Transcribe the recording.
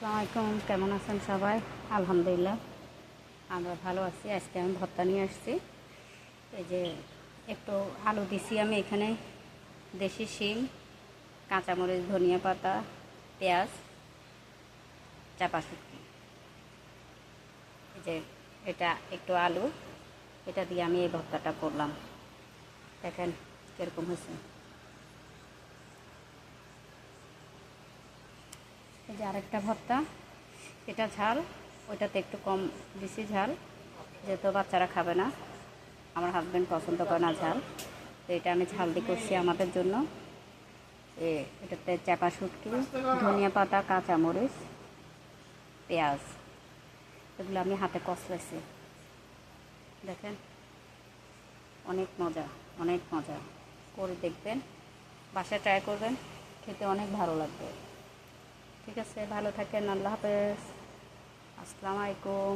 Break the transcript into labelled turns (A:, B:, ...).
A: আসসালামু আলাইকুম, কেমন আছেন সবাই? আলহামদুলিল্লাহ আমরা ভালো আছি। আজকে আমি ভর্তা নিয়ে আসছি। এই যে একটু আলু দিছি আমি এখানে, দেশি শিম, কাঁচামরিচ, ধনিয়া পাতা, পেঁয়াজ, চাপা শুটকি। এই যে এটা একটু আলু, এটা দিয়ে আমি এই ভর্তাটা করলাম। দেখেন কীরকম হয়েছে। এই যে আরেকটা ভর্তা, এটা ঝাল, ওইটাতে একটু কম দিছি ঝাল, যেহেতু বাচ্চারা খাবে না, আমার হাজব্যান্ড পছন্দ করে না ঝাল, তো এটা আমি ঝাল দিয়ে করছি আমাদের জন্য। এটাতে চাপা শুটকি, ধনিয়া পাতা, কাঁচামরিচ, পেঁয়াজ, এগুলো আমি হাতে কষলাইছি। দেখেন অনেক মজা, অনেক মজা, করে দেখবেন, বাসায় ট্রাই করবেন, খেতে অনেক ভালো লাগবে। ঠিক আছে, ভালো থাকেন, আল্লাহ হাফেজ, আসসালামু আলাইকুম।